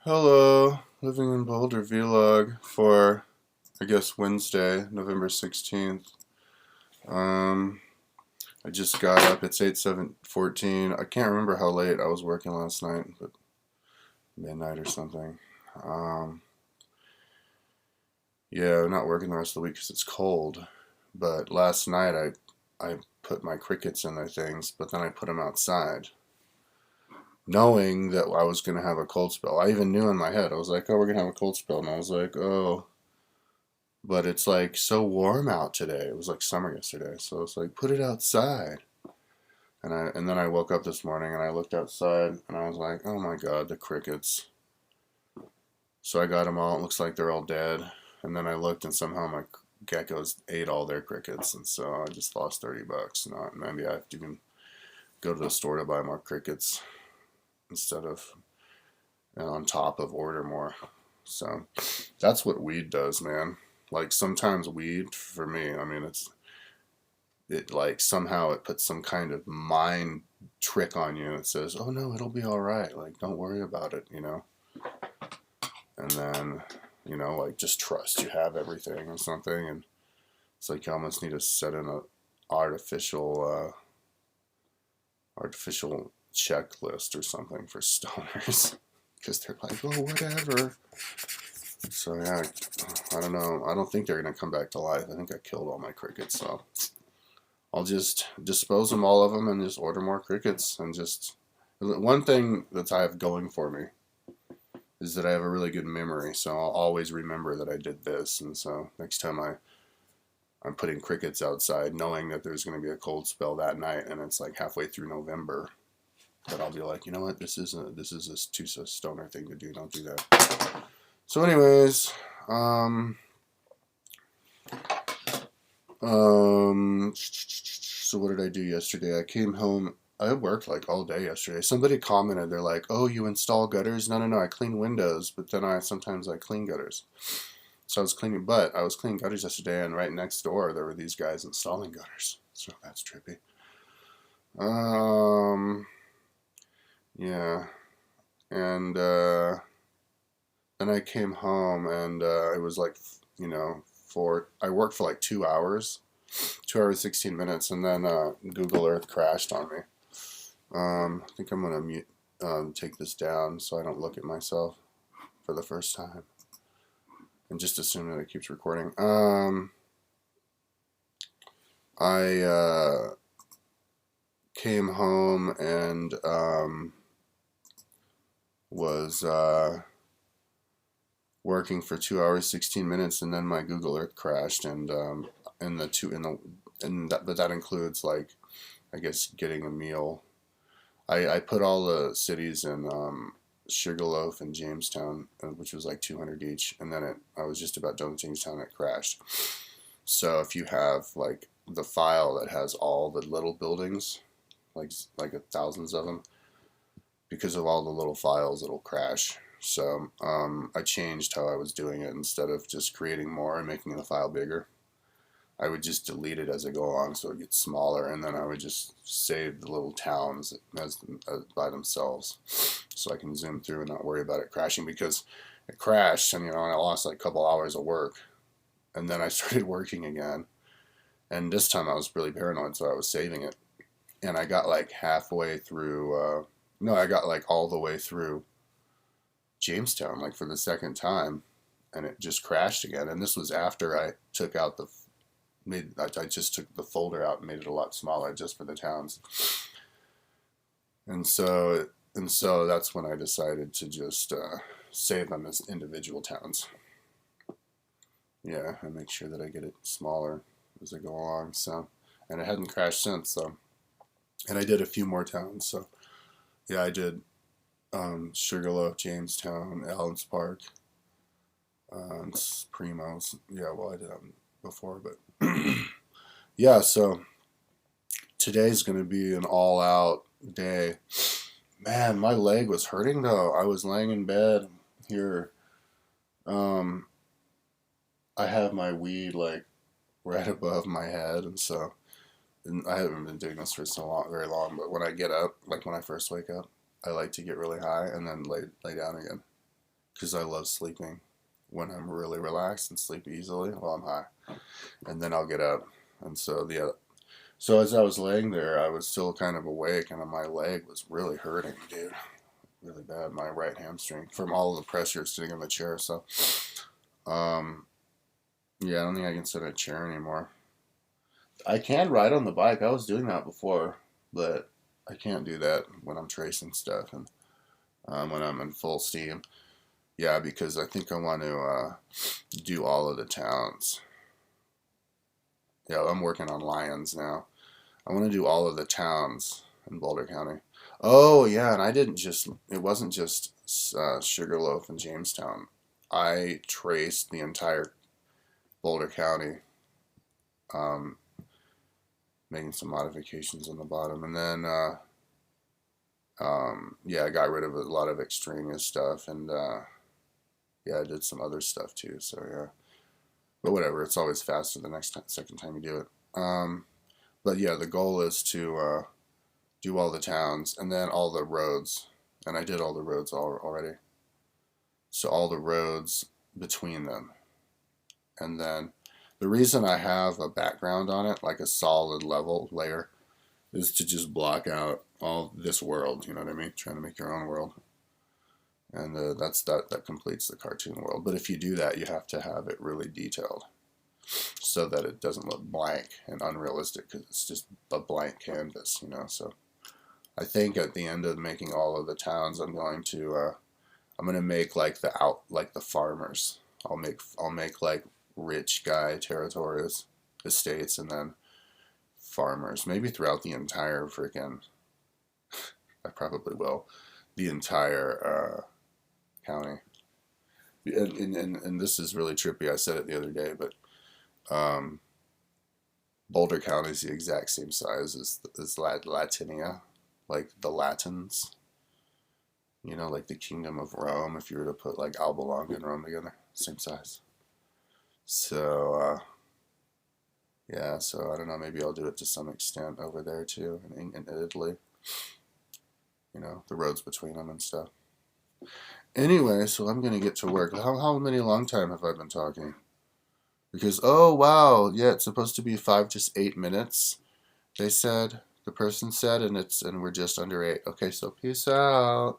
Hello, living in Boulder vlog for, I guess, Wednesday, November 16th. Um, I just got up. It's 8:14. I can't remember how late I was working last night, but midnight or something. Um, yeah, I'm not working the rest of the week because it's cold. But last night I put my crickets in their things, but then I put them outside, knowing that I was going to have a cold spell. I even knew in my head, I was like, oh, we're going to have a cold spell. And I was like, oh, but it's like so warm out today. It was like summer yesterday, so it's like put it outside. And then I woke up this morning and I looked outside and I was like, oh my god, the crickets. So I got them all. It looks like they're all dead. And then I looked and somehow my geckos ate all their crickets, and so I just lost $30. Not maybe I have to even go to the store to buy more crickets instead of and on top of order more. So that's what weed does, man. Like sometimes weed for me, I mean it like somehow it puts some kind of mind trick on you. It says, "Oh no, it'll be all right. Like don't worry about it," you know. And then, like just trust you have everything or something, and it's like you almost need to set in a artificial artificial checklist or something for stoners because they're like, "Oh, whatever." So yeah, I don't know. I don't think they're gonna come back to life. I think I killed all my crickets, so I'll just dispose them all of them and just order more crickets. And just one thing that I have going for me is that I have a really good memory, so I'll always remember that I did this. And so next time I'm putting crickets outside, knowing that there's going to be a cold spell that night, and it's like halfway through November, that I'll be like, you know what, this is a too stoner thing to do. Don't do that. So, anyways, so what did I do yesterday? I came home. I worked like all day yesterday. Somebody commented, they're like, "Oh, you install gutters?" No, no, no. I clean windows, but then sometimes I clean gutters. So I was cleaning gutters yesterday, and right next door there were these guys installing gutters. So that's trippy. Um, yeah, and then I came home, and it was like, I worked for like 2 hours, 2 hours 16 minutes, and then Google Earth crashed on me. I think I'm gonna take this down so I don't look at myself for the first time, and just assume that it keeps recording. I came home and was working for 2 hours 16 minutes, and then my Google Earth crashed, and but that includes like I guess getting a meal. I put all the cities in Sugarloaf and Jamestown, which was like 200 each, and then I was just about done with Jamestown, and it crashed. So if you have like the file that has all the little buildings, like thousands of them, because of all the little files, it'll crash. So I changed how I was doing it. Instead of just creating more and making the file bigger, I would just delete it as I go along so it gets smaller, and then I would just save the little towns as by themselves, so I can zoom through and not worry about it crashing, because it crashed, and I lost like a couple hours of work, and then I started working again, and this time I was really paranoid, so I was saving it, and I got like halfway through. No, I got like all the way through Jamestown, like for the second time, and it just crashed again. And this was after I took out I just took the folder out and made it a lot smaller just for the towns. And so that's when I decided to just save them as individual towns. Yeah, and make sure that I get it smaller as I go along. So, and it hadn't crashed since. So, and I did a few more towns. So, yeah, I did Sugarloaf, Jamestown, Allen's Park, Primos. Yeah, well, I did them before, but yeah. So today's gonna be an all-out day. Man, my leg was hurting though. I was laying in bed here. Um, I have my weed like right above my head, and I haven't been doing this for so long, very long. But when I get up, like when I first wake up, I like to get really high and then lay down again. because I love sleeping when I'm really relaxed and sleep easily while I'm high. And then I'll get up. And so as I was laying there, I was still kind of awake, and my leg was really hurting, dude, really bad. My right hamstring from all the pressure sitting in the chair. So, um, yeah, I don't think I can sit in a chair anymore. I can ride on the bike. I was doing that before, but I can't do that when I'm tracing stuff and when I'm in full steam. Yeah, because I think I want to do all of the towns. Yeah, I'm working on lions now. I want to do all of the towns in Boulder County. Oh, yeah, and it wasn't just Sugarloaf and Jamestown. I traced the entire Boulder County, um, making some modifications on the bottom. And then, yeah, I got rid of a lot of extraneous stuff. And, yeah, I did some other stuff too. So, yeah. But whatever, it's always faster the second time you do it. But yeah, the goal is to do all the towns and then all the roads. And I did all the roads already. So all the roads between them. And then the reason I have a background on it, like a solid level layer, is to just block out all this world. You know what I mean? Trying to make your own world. And that completes the cartoon world. But if you do that, you have to have it really detailed so that it doesn't look blank and unrealistic, because it's just a blank canvas, you know. So I think at the end of making all of the towns, I'm going to make like the farmers. I'll make like rich guy territories, estates, and then farmers. Maybe throughout the entire freaking. I probably will. The entire county. And this is really trippy. I said it the other day, but Boulder County is the exact same size as Latinia, like the Latins. You know, like the Kingdom of Rome. If you were to put like Alba Longa and Rome together, same size. So yeah. So I don't know. Maybe I'll do it to some extent over there too, in Italy. You know, the roads between them and stuff. Anyway, so I'm gonna get to work. How many long time have I been talking? Because, oh wow, yeah, it's supposed to be 5 to 8 minutes. The person said, and we're just under 8. Okay, so peace out.